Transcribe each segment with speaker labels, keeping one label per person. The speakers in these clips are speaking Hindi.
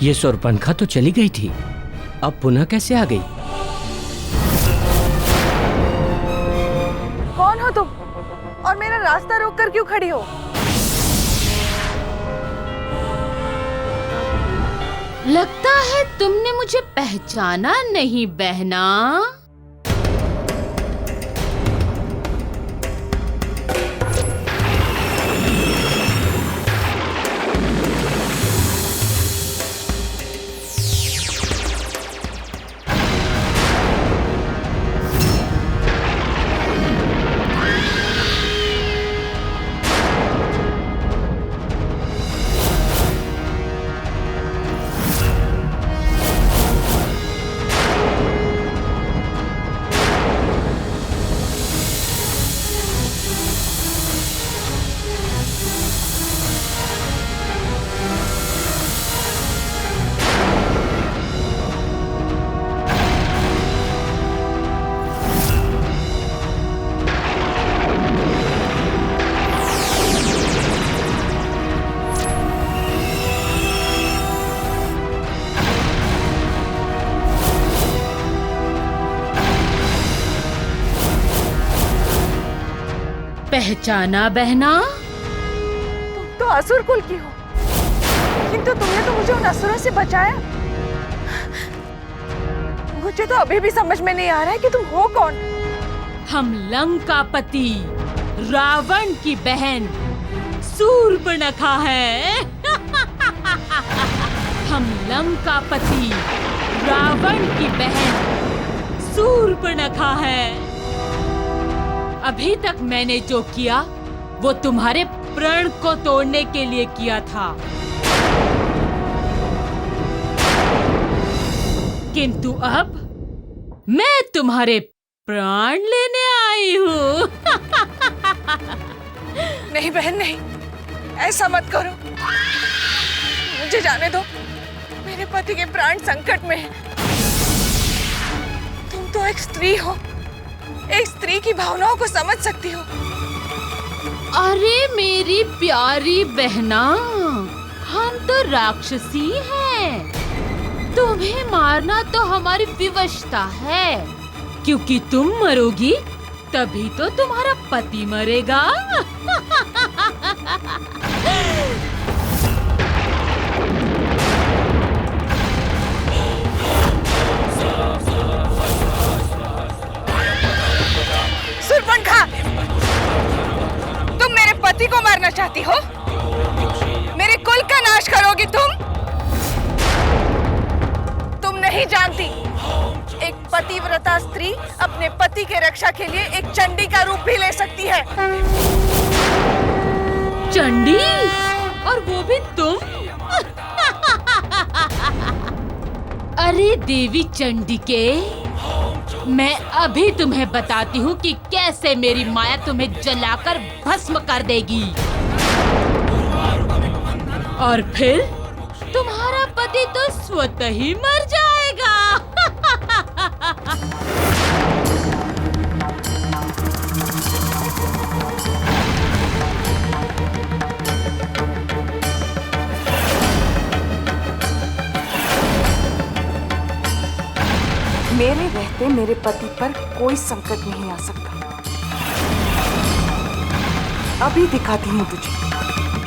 Speaker 1: ये शूर्पणखा तो चली गई थी, अब पुनः कैसे आ गई?
Speaker 2: कौन हो तुम और मेरा रास्ता रोककर क्यों खड़ी हो?
Speaker 3: लगता है तुमने मुझे पहचाना नहीं बहना। पहचाना बहना?
Speaker 2: तुम तो असुर कुल की हो, किंतु तुमने तो मुझे उन असुरों से बचाया। मुझे तो अभी भी समझ में नहीं आ रहा है कि तुम हो कौन।
Speaker 3: हम लंकापति रावण की बहन शूर्पणखा है। हम लंकापति रावण की बहन शूर्पणखा है। अभी तक मैंने जो किया वो तुम्हारे प्रण को तोड़ने के लिए किया था, किंतु अब मैं तुम्हारे प्राण लेने आई हूँ।
Speaker 2: नहीं बहन नहीं, ऐसा मत करो, मुझे जाने दो। मेरे पति के प्राण संकट में हैं। तुम तो एक स्त्री हो, एक स्त्री की भावनाओं को समझ सकती हो।
Speaker 3: अरे मेरी प्यारी बहना, हम तो राक्षसी हैं। तुम्हें मारना तो हमारी विवशता है, क्योंकि तुम मरोगी तभी तो तुम्हारा पति मरेगा।
Speaker 2: शूर्पणखा, तुम मेरे पति को मारना चाहती हो? मेरे कुल का नाश करोगी तुम? तुम नहीं जानती, एक पतिव्रता स्त्री अपने पति के रक्षा के लिए एक चंडी का रूप भी ले सकती है।
Speaker 3: चंडी? और वो भी तुम? अरे देवी चंडिके, मैं अभी तुम्हें बताती हूँ कि कैसे मेरी माया तुम्हें जलाकर भस्म कर देगी, और फिर तुम्हारा पति तो स्वतः ही मर जाएगा।
Speaker 2: मेरे रहते मेरे पति पर कोई संकट नहीं आ सकता। अभी दिखाती हूँ तुझे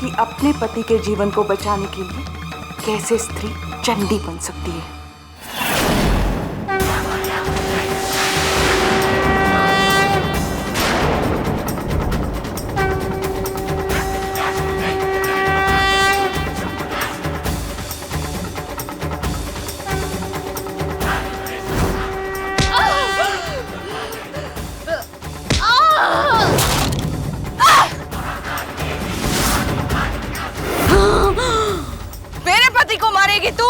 Speaker 2: कि अपने पति के जीवन को बचाने के लिए कैसे स्त्री चंडी बन सकती है। को मारेगी तू?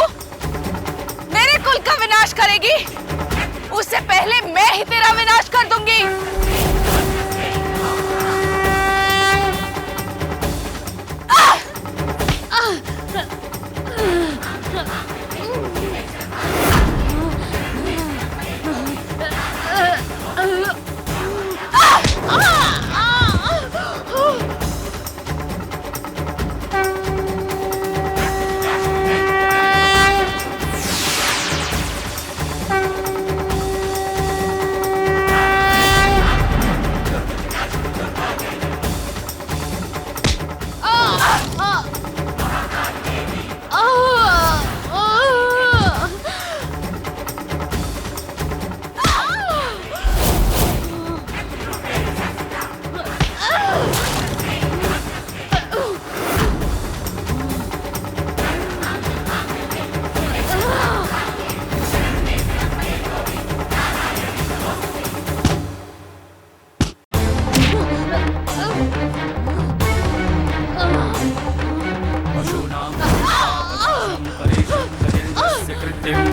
Speaker 2: मेरे कुल का विनाश करेगी? उससे पहले मैं ही तेरा विनाश कर दूंगी।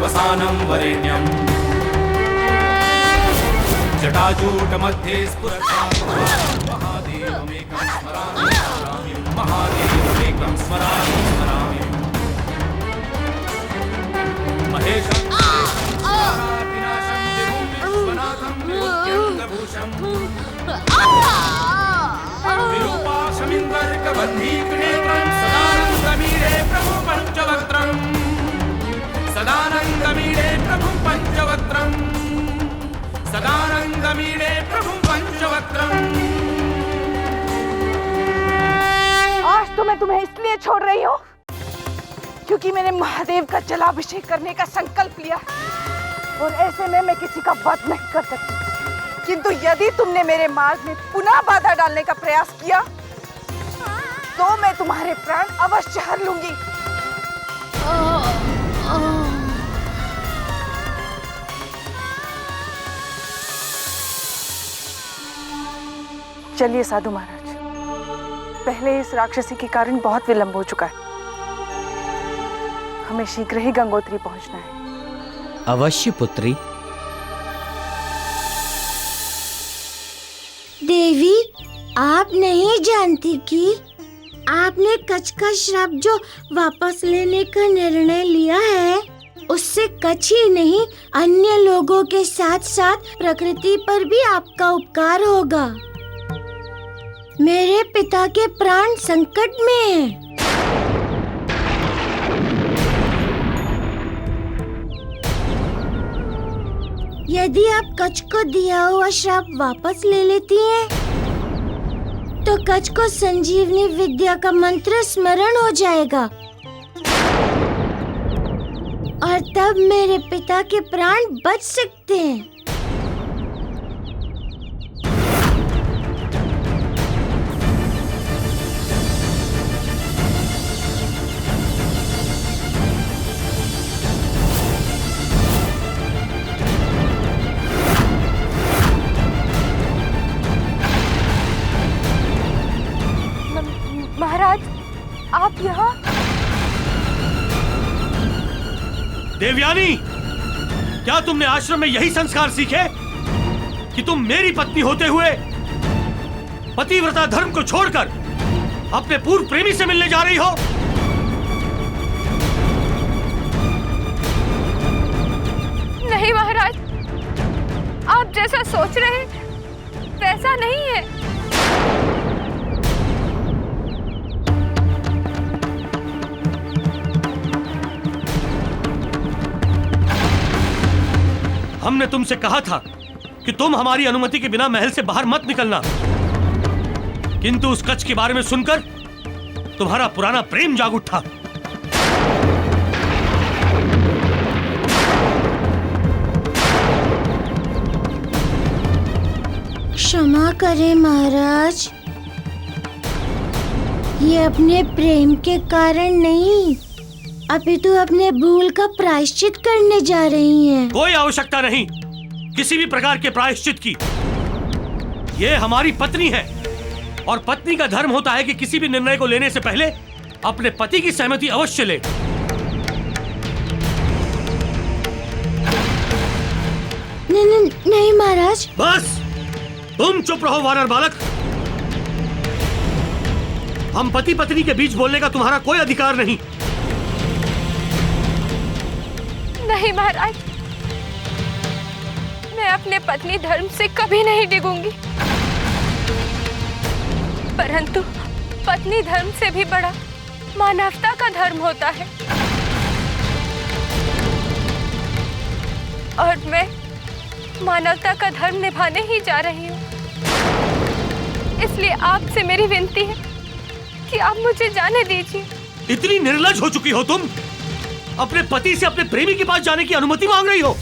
Speaker 4: वसानं वरेण्यम् जटाजूटमध्ये महादेवमेकं स्मरामि महादेवमेकं स्मरामि महेशं विनाशं विश्वनाथं विभूषं विरूपाशमिन्दर्कबद्धीकृणेत्रं सदानन्दमीडे प्रभु पञ्चवक्त्रम् सदानन्दमीडे प्रभु पञ्चवक्त्रम् सदानन्दमीडे प्रभु पञ्चवक्त्रम्।
Speaker 2: आज तो मैं तुम्हें इसलिए छोड़ रही हूँ क्योंकि मैंने महादेव का जलाभिषेक करने का संकल्प लिया और ऐसे में मैं किसी का वध नहीं कर सकती। किंतु यदि तुमने मेरे मार्ग में पुनः बाधा डालने का प्रयास किया तो मैं तुम्हारे प्राण अवश्य हर लूंगी। चलिए साधु महाराज, पहले इस राक्षसी के कारण बहुत विलंब हो चुका है। हमें शीघ्र ही गंगोत्री पहुंचना है।
Speaker 1: अवश्य पुत्री।
Speaker 5: देवी, आप नहीं जानती कि आपने कच्छ का श्राप जो वापस लेने का निर्णय लिया है, उससे कच्छ ही नहीं अन्य लोगों के साथ साथ प्रकृति पर भी आपका उपकार होगा। मेरे पिता के प्राण संकट में हैं। यदि आप कच्छ को दिया हुआ श्राप वापस ले लेती हैं, तो कच्छ को संजीवनी विद्या का मंत्र स्मरण हो जाएगा और तब मेरे पिता के प्राण बच सकते हैं।
Speaker 2: महाराज, आप यहाँ?
Speaker 6: देवयानी, क्या तुमने आश्रम में यही संस्कार सीखे कि तुम मेरी पत्नी होते हुए पतिव्रता धर्म को छोड़कर अपने पूर्व प्रेमी से मिलने जा रही हो?
Speaker 7: नहीं महाराज, आप जैसा सोच रहे हैं वैसा नहीं है।
Speaker 6: हमने तुमसे कहा था कि तुम हमारी अनुमति के बिना महल से बाहर मत निकलना, किंतु उस कच्छ के बारे में सुनकर तुम्हारा पुराना प्रेम जाग उठा।
Speaker 5: क्षमा करें महाराज, ये अपने प्रेम के कारण नहीं, अपितु अपने भूल का प्रायश्चित करने जा रही हैं।
Speaker 6: कोई आवश्यकता नहीं किसी भी प्रकार के प्रायश्चित की। ये हमारी पत्नी है और पत्नी का धर्म होता है कि किसी भी निर्णय को लेने से पहले अपने पति की सहमति अवश्य ले।
Speaker 5: नहीं महाराज।
Speaker 6: बस तुम चुप रहो वानर बालक। हम पति पत्नी के बीच बोलने का तुम्हारा कोई अधिकार नहीं।
Speaker 7: नहीं महाराज, मैं अपने पत्नी धर्म से कभी नहीं डिगूंगी, परंतु पत्नी धर्म से भी बड़ा मानवता का धर्म होता है और मैं मानवता का धर्म निभाने ही जा रही हूँ। इसलिए आपसे मेरी विनती है कि आप मुझे जाने दीजिए।
Speaker 6: इतनी निर्लज्ज हो चुकी हो तुम, अपने पति से अपने प्रेमी के पास जाने की अनुमति मांग रही हो।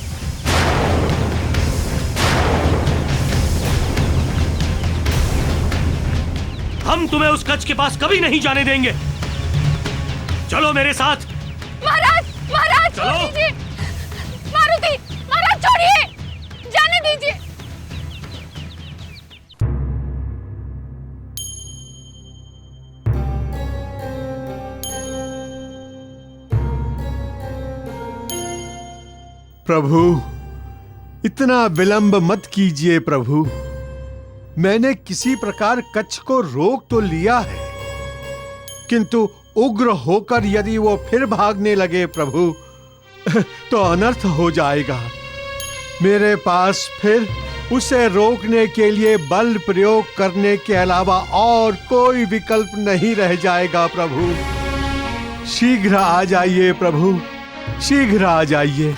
Speaker 6: हम तुम्हें उस कच्छ के पास कभी नहीं जाने देंगे। चलो मेरे साथ।
Speaker 7: महाराज, महाराज छोड़ दीजिए। मारुति, महाराज छोड़िए, जाने दीजिए।
Speaker 8: प्रभु, इतना विलंब मत कीजिए प्रभु। मैंने किसी प्रकार कच्छ को रोक तो लिया है, किंतु उग्र होकर यदि वो फिर भागने लगे प्रभु, तो अनर्थ हो जाएगा। मेरे पास फिर उसे रोकने के लिए बल प्रयोग करने के अलावा और कोई विकल्प नहीं रह जाएगा प्रभु। शीघ्र आ जाइए प्रभु, शीघ्र आ जाइए।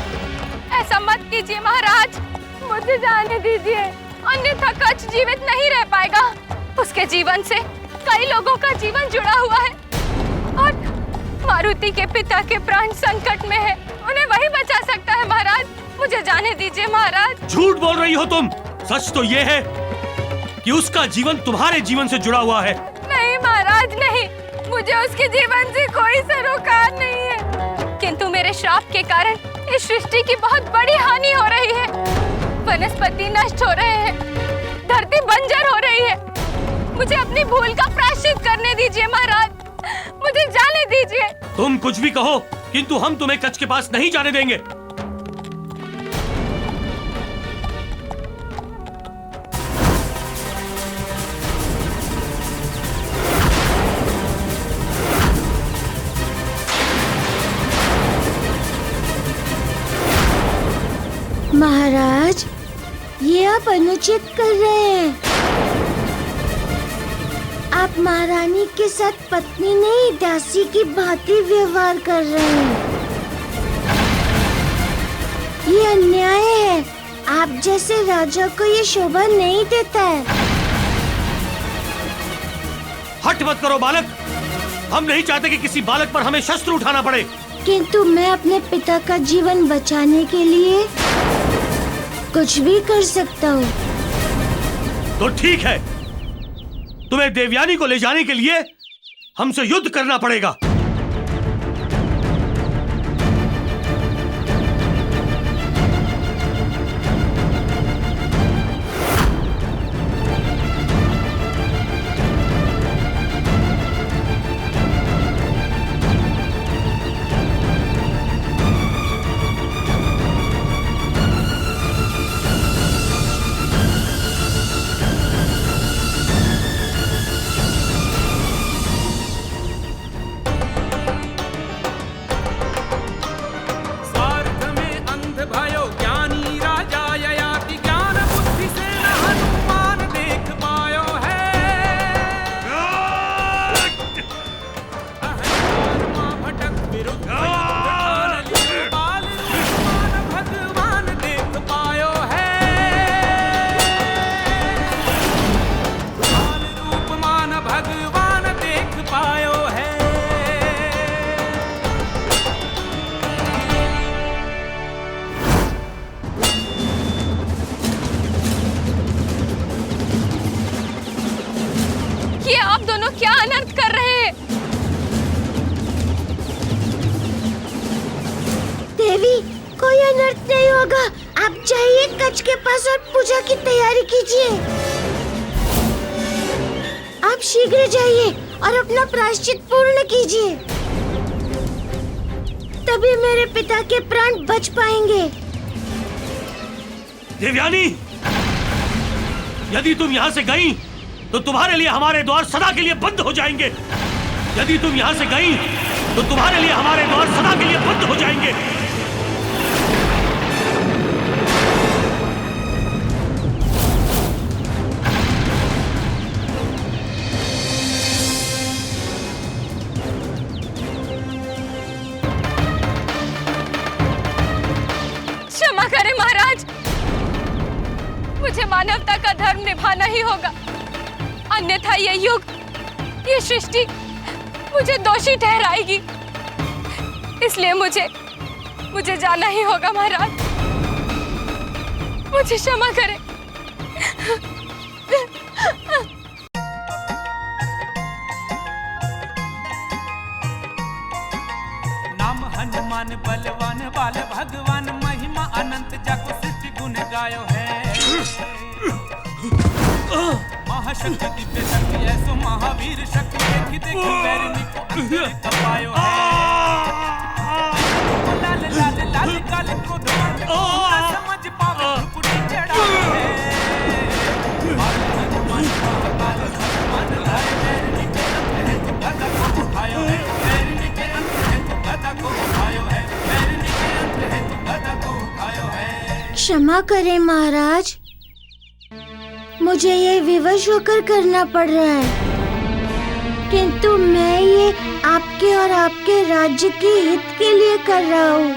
Speaker 7: ऐसा मत कीजिए महाराज, मुझे जाने दीजिए, अन्यथा कच्छ जीवित नहीं रह पाएगा। उसके जीवन से कई लोगों का जीवन जुड़ा हुआ है और मारुति के पिता के प्राण संकट में है, उन्हें वही बचा सकता है महाराज। मुझे जाने दीजिए महाराज।
Speaker 6: झूठ बोल रही हो तुम। सच तो ये है कि उसका जीवन तुम्हारे जीवन से जुड़ा हुआ है।
Speaker 7: नहीं महाराज नहीं, मुझे उसके जीवन से कोई सरोकार नहीं है, किंतु मेरे श्राप के कारण इस सृष्टि की बहुत बड़ी हानि हो रही है। वनस्पति नष्ट हो रहे हैं, धरती बंजर हो रही है। मुझे अपनी भूल का प्रायश्चित करने दीजिए महाराज, मुझे जाने दीजिए।
Speaker 6: तुम कुछ भी कहो, किंतु हम तुम्हें कच्छ के पास नहीं जाने देंगे।
Speaker 5: महाराज, ये आप अनुचित कर रहे हैं। आप महारानी के साथ पत्नी नहीं, दासी की भांति व्यवहार कर रहे हैं। ये अन्याय है। आप जैसे राजा को ये शोभा नहीं देता है।
Speaker 6: हट मत करो बालक, हम नहीं चाहते कि किसी बालक पर हमें शस्त्र उठाना पड़े।
Speaker 5: किंतु मैं अपने पिता का जीवन बचाने के लिए कुछ भी कर सकता हूँ।
Speaker 6: तो ठीक है, तुम्हें देवयानी को ले जाने के लिए हमसे युद्ध करना पड़ेगा।
Speaker 5: कच्छ के पास और पूजा की तैयारी कीजिए। आप शीघ्र जाइए और अपना प्रायश्चित पूर्ण कीजिए, तभी मेरे पिता के प्राण बच पाएंगे।
Speaker 6: देवयानी, यदि तुम यहाँ से गई तो तुम्हारे लिए हमारे द्वार सदा के लिए बंद हो जाएंगे। यदि तुम यहाँ से गई तो तुम्हारे लिए हमारे द्वार सदा के लिए बंद हो जाएंगे।
Speaker 7: क्षमा करें महाराज, मुझे मानवता का धर्म निभाना ही होगा, अन्यथा ये युग, ये सृष्टि मुझे दोषी ठहराएगी। इसलिए मुझे जाना ही होगा महाराज, मुझे क्षमा करें।
Speaker 4: नाम हनुमान बलवान बाल भगवान, महिमा अनंत जाको सृष्टि गुण गायो है। महाशक्ति दिव्य शक्ति ऐसो महावीर शक्ति, देखी देखी बैरनी को अंतर तपायो है। लाल लाल लाल काल को
Speaker 5: क्षमा करें महाराज, मुझे ये विवश होकर करना पड़ रहा है, किंतु मैं ये आपके और आपके राज्य के हित के लिए कर रहा हूँ।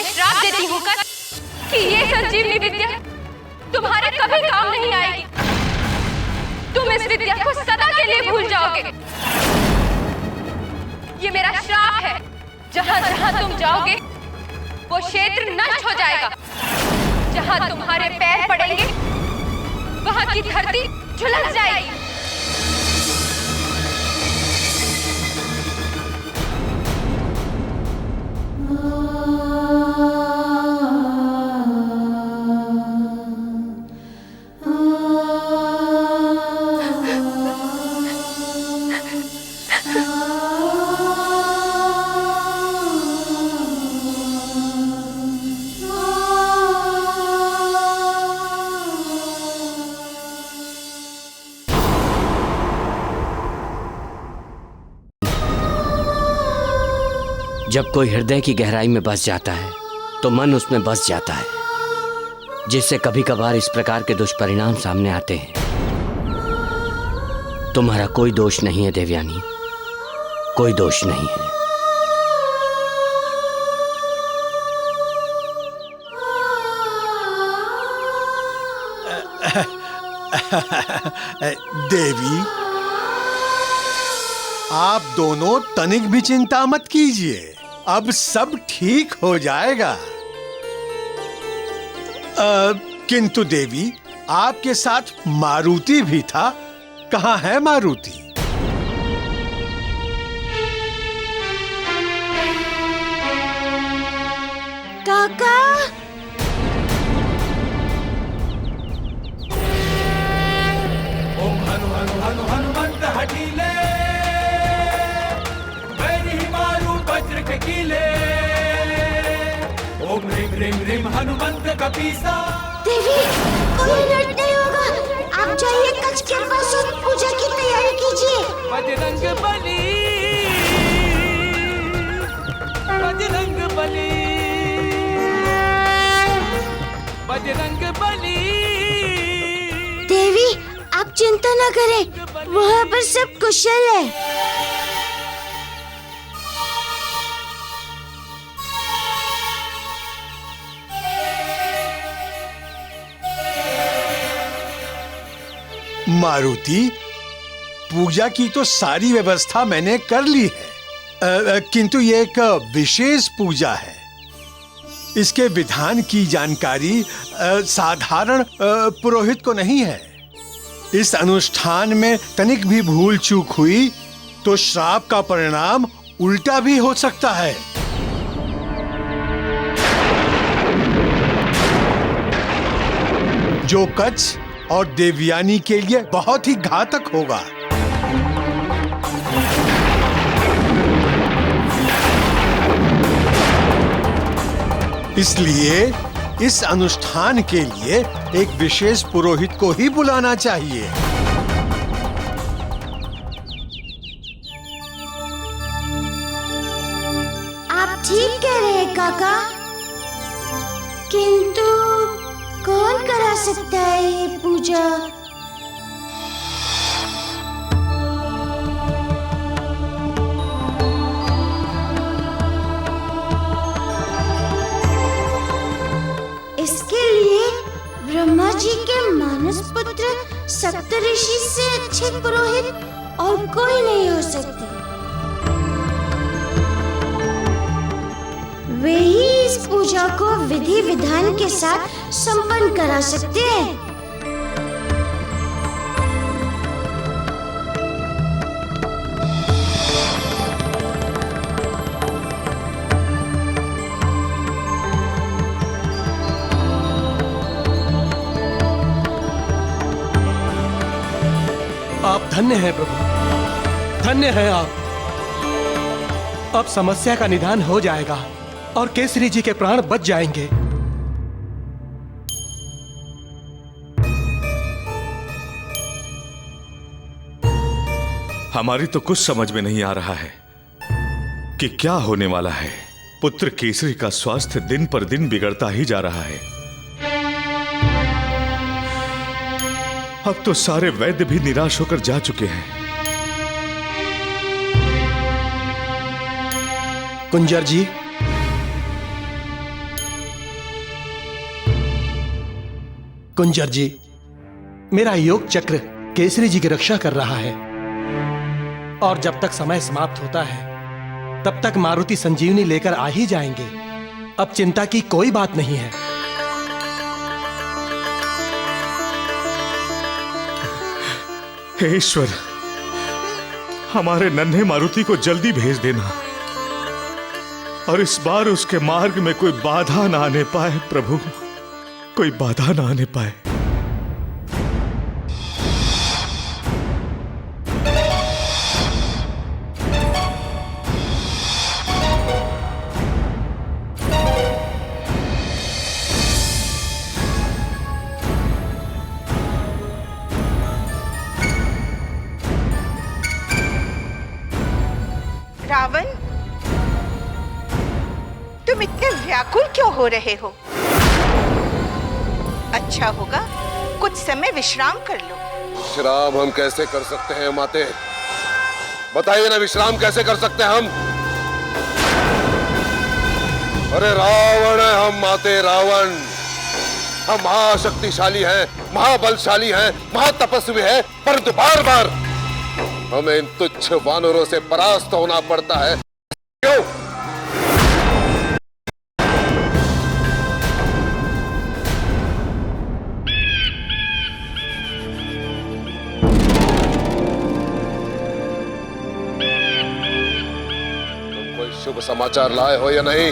Speaker 7: श्राप देती हूँ कि ये संजीवनी विद्या तुम्हारे कभी काम नहीं आएगी। तुम इस विद्या को सदा के लिए भूल जाओगे। ये मेरा श्राप है। जहाँ जहाँ तुम जाओगे वो क्षेत्र नष्ट हो जाएगा। जहाँ तुम्हारे पैर पड़ेंगे वहाँ की धरती झुलस जाएगी।
Speaker 1: जब कोई हृदय की गहराई में बस जाता है तो मन उसमें बस जाता है, जिससे कभी कभार इस प्रकार के दुष्परिणाम सामने आते हैं। तुम्हारा कोई दोष नहीं है देवयानी, कोई दोष नहीं है।
Speaker 8: देवी, आप दोनों तनिक भी चिंता मत कीजिए, अब सब ठीक हो जाएगा। किंतु देवी, आपके साथ मारुति भी था, कहाँ है मारुति?
Speaker 5: काका,
Speaker 4: ओम हनु हनु हनु हनुमंत हठीले, बैरी मारू वज्र के कीले। ओम ह्रीं ह्रीं ह्रीं हनुमंत कपीसा।
Speaker 5: देवी, कोई नट नहीं होगा। आप जाइए कच्छ के पास और पूजा की तैयारी कीजिए।
Speaker 4: बजरंग बली, बजरंग बली, बजरंग बली।
Speaker 5: देवी, आप चिंता न करें, वहाँ पर सब कुशल है।
Speaker 8: मारुति, पूजा की तो सारी व्यवस्था मैंने कर ली है, किंतु ये एक विशेष पूजा है। इसके विधान की जानकारी साधारण पुरोहित को नहीं है। इस अनुष्ठान में तनिक भी भूल चूक हुई तो श्राप का परिणाम उल्टा भी हो सकता है। जो कच्छ और देवयानी के लिए बहुत ही घातक होगा। इसलिए इस अनुष्ठान के लिए एक विशेष पुरोहित को ही बुलाना चाहिए।
Speaker 5: आप ठीक कह रहे हैं काका, किंतु कौन करा सकता है ये पूजा? पुत्र सप्तऋषि से अच्छे पुरोहित और कोई नहीं हो सकते। वे ही इस पूजा को विधि विधान के साथ संपन्न करा सकते हैं।
Speaker 9: आप धन्य हैं प्रभु, धन्य हैं आप। अब समस्या का निदान हो जाएगा और केसरी जी के प्राण बच जाएंगे।
Speaker 10: हमारी तो कुछ समझ में नहीं आ रहा है कि क्या होने वाला है। पुत्र केसरी का स्वास्थ्य दिन पर दिन बिगड़ता ही जा रहा है। अब तो सारे वैद्य भी निराश होकर जा चुके हैं।
Speaker 9: कुंजर जी, कुंजर जी, मेरा योग चक्र केसरी जी की रक्षा कर रहा है और जब तक समय समाप्त होता है तब तक मारुति संजीवनी लेकर आ ही जाएंगे। अब चिंता की कोई बात नहीं है।
Speaker 10: हे ईश्वर, हमारे नन्हे मारुति को जल्दी भेज देना और इस बार उसके मार्ग में कोई बाधा ना आने पाए प्रभु, कोई बाधा ना आने पाए।
Speaker 2: रावण, तुम इतने व्याकुल क्यों हो रहे हो? अच्छा होगा कुछ समय विश्राम कर लो।
Speaker 11: विश्राम हम कैसे कर सकते हैं माते? बताइए ना, विश्राम कैसे कर सकते हैं हम? अरे रावण है हम माते, रावण। हम महाशक्तिशाली हैं, महाबलशाली हैं, महातपस्वी हैं, परंतु बार बार हमें इन तुच्छ वानरों से परास्त होना पड़ता है। क्यों? तुम कोई शुभ समाचार लाए हो या नहीं?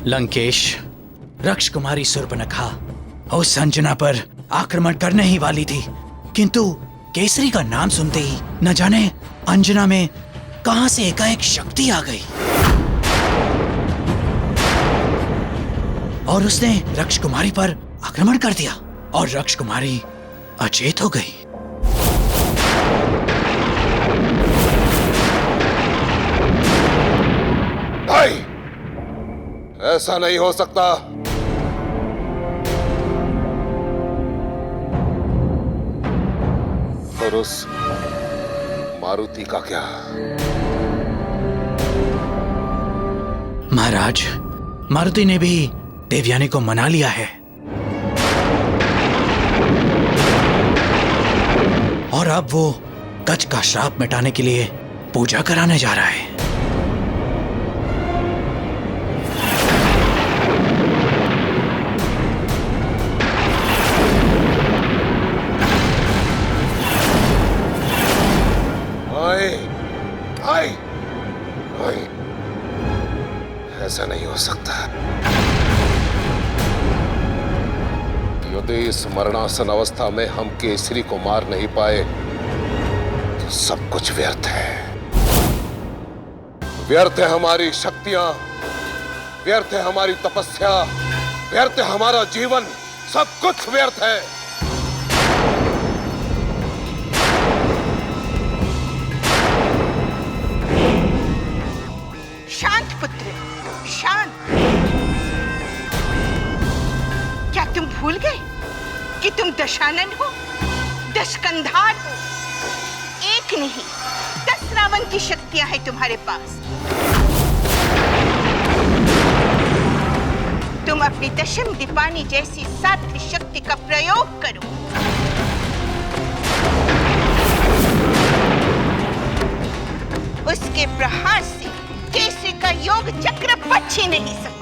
Speaker 12: लंकेश, रक्ष कुमारी शूर्पणखा उस अंजना पर आक्रमण करने ही वाली थी, किंतु केसरी का नाम सुनते ही न जाने अंजना में कहां से एकाएक शक्ति आ गई और उसने रक्ष कुमारी पर आक्रमण कर दिया और रक्ष कुमारी अचेत हो गई।
Speaker 11: भाई, ऐसा नहीं हो सकता। और उस मारुति का क्या?
Speaker 12: महाराज, मारुति ने भी देवयानी को मना लिया है और अब वो कच का श्राप मिटाने के लिए पूजा कराने जा रहा है।
Speaker 11: ऐसा नहीं हो सकता। यदि इस मरणासन अवस्था में हम केसरी को मार नहीं पाए तो सब कुछ व्यर्थ है। व्यर्थ है हमारी शक्तियां, व्यर्थ है हमारी तपस्या, व्यर्थ है हमारा जीवन, सब कुछ व्यर्थ है।
Speaker 2: शांत पुत्र, शांत। क्या तुम भूल गए कि तुम दशानन हो, दशकंधार हो? एक नहीं 10 रावण की शक्तियां हैं तुम्हारे पास।
Speaker 13: तुम अपनी दशम दीपानी जैसी साध्य शक्ति का प्रयोग करो। उसके प्रहार से केसरी का योग चक्र बच ही नहीं सकता।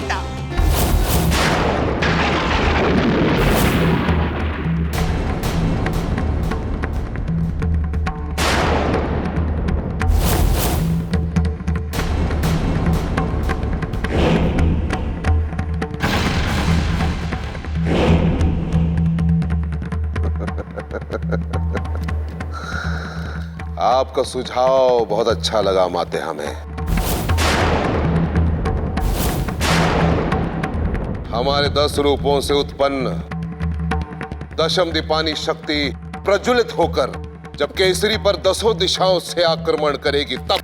Speaker 11: आपका सुझाव बहुत अच्छा लगा माते हमें। हमारे 10 रूपों से उत्पन्न दशम दीपानी शक्ति प्रज्वलित होकर जब केसरी पर 10 दिशाओं से आक्रमण करेगी, तब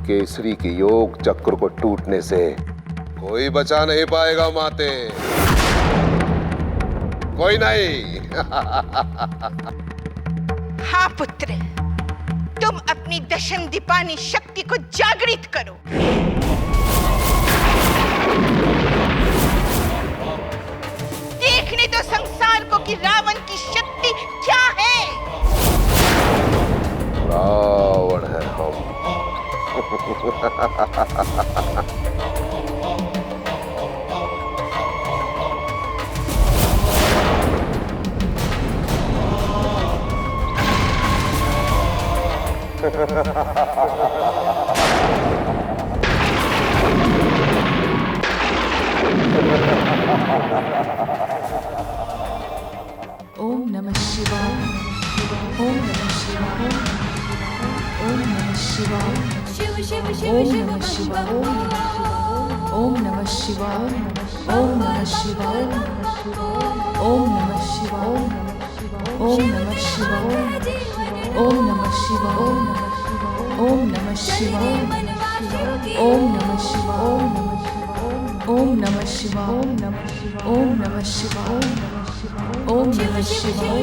Speaker 11: केसरी के योग चक्र को टूटने से कोई बचा नहीं पाएगा माते, कोई नहीं।
Speaker 13: हाँ पुत्र, तुम अपनी दशम दीपानी शक्ति को जागृत करो। देखने दो संसार को कि रावण की शक्ति क्या है।
Speaker 11: रावण है हम।
Speaker 3: ओम नमः शिवाय, ओम नमः शिवाय, ओम नमः शिवाय, ओम नमः शिवाय, ओम नमः शिवाय, ओम नमः शिवाय, ओम नमः शिवाय, ओम नमः शिवाय, ओम नमः शिवाय, ओम नमः शिवाय, ओम नमः शिवाय, ओम नमः शिवाय, ओम नमः शिवाय, ओम नमः शिवाय,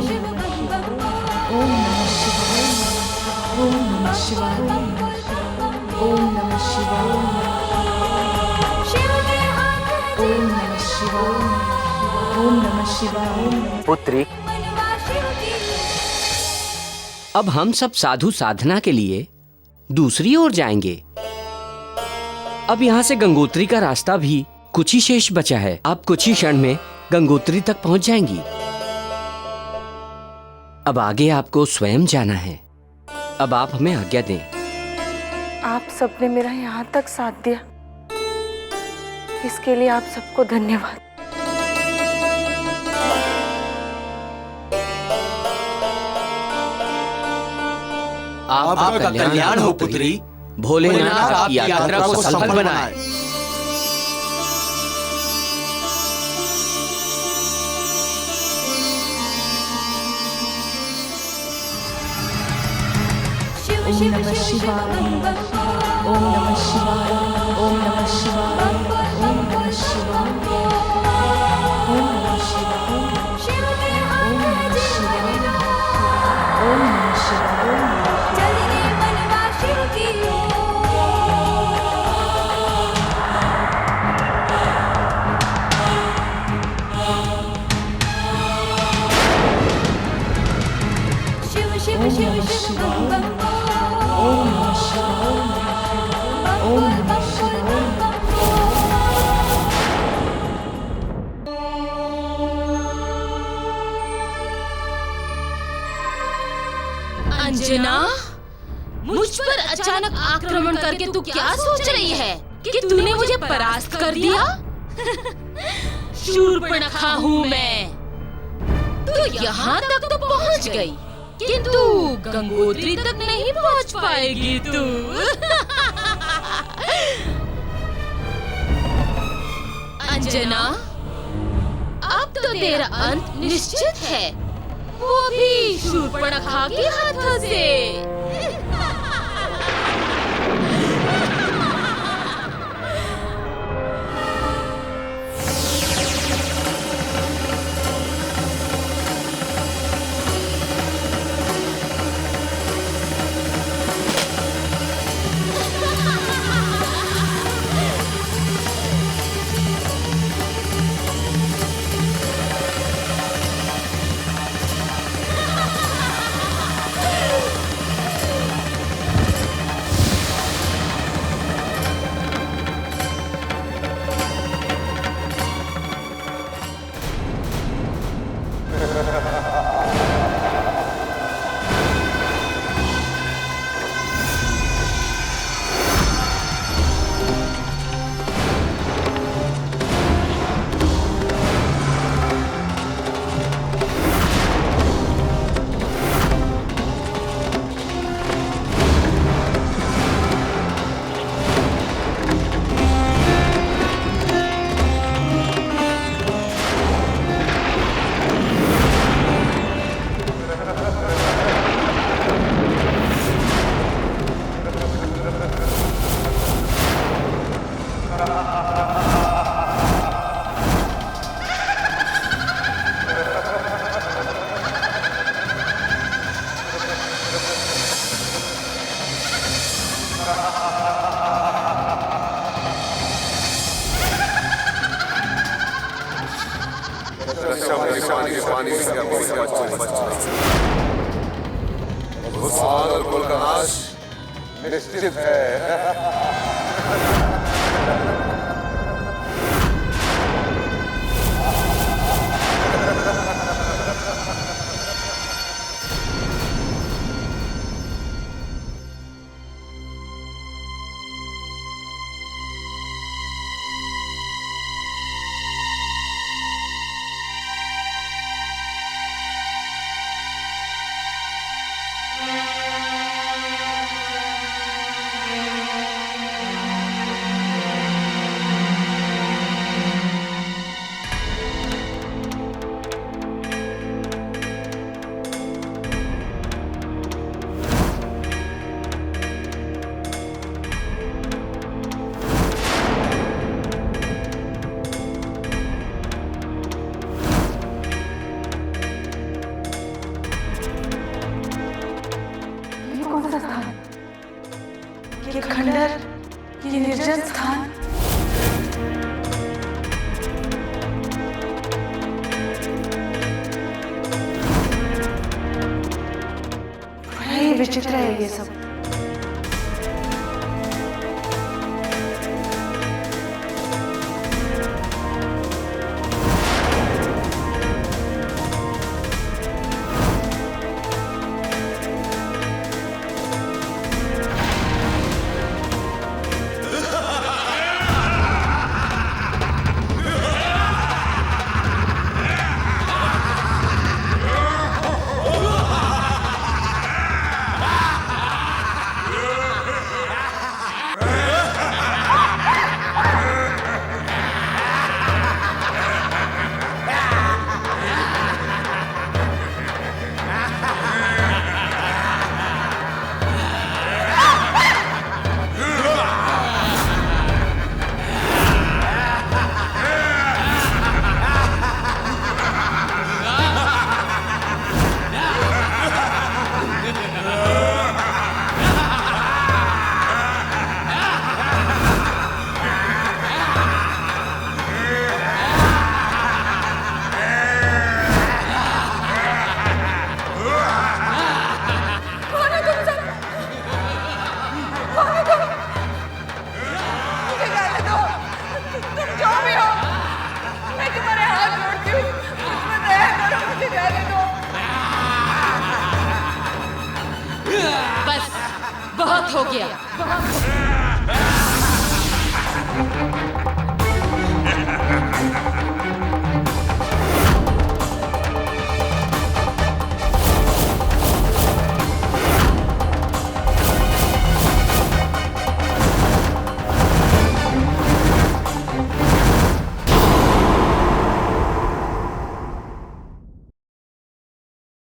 Speaker 3: ओम नमः शिवाय, ओम नमः शिवाय, ओम नमः शिवाय, ओम नमः शिवाय, ओम नमः शिवाय।
Speaker 1: पुत्री, अब हम सब साधु साधना के लिए दूसरी ओर जाएंगे। अब यहाँ से गंगोत्री का रास्ता भी कुछ ही शेष बचा है। आप कुछ ही क्षण में गंगोत्री तक पहुंच जाएंगी। अब आगे आपको स्वयं जाना है। अब आप हमें आज्ञा दें।
Speaker 2: आप सबने मेरा यहाँ तक साथ दिया, इसके लिए आप सबको धन्यवाद।
Speaker 1: आपका कल्याण हो पुत्री। भोलेनाथ आपकी यात्रा को सफल बनाए।
Speaker 3: ओम नमः शिवाय, ओम नमः शिवाय, ओम नमः शिवाय, ओम नमः शिवाय, ओम नमः शिवाय, ओम नमः शिवाय, ओम नमः शिवाय। चलने मनवा शिव की शिव शिव शिव शिव ओम नमः शिवाय, ओम नमः शिवाय। अंजना, मुझ पर अचानक आक्रमण करके तू क्या सोच रही है कि तूने मुझे परास्त कर दिया? शूर्पणखा हूँ मैं। तू यहाँ तक तो पहुँच गई, किंतु गंगोत्री तक नहीं पहुँच पाएगी तू। अंजना, अब तो तेरा अंत निश्चित है, वो भी शूर्पणखा के हाथों से।
Speaker 11: कुल का नाश निश्चित है।
Speaker 2: ये खंडर, ये निर्जन स्थान, बड़ा ही विचित्र है ये सब।
Speaker 3: बहुत हो गया, बहुत।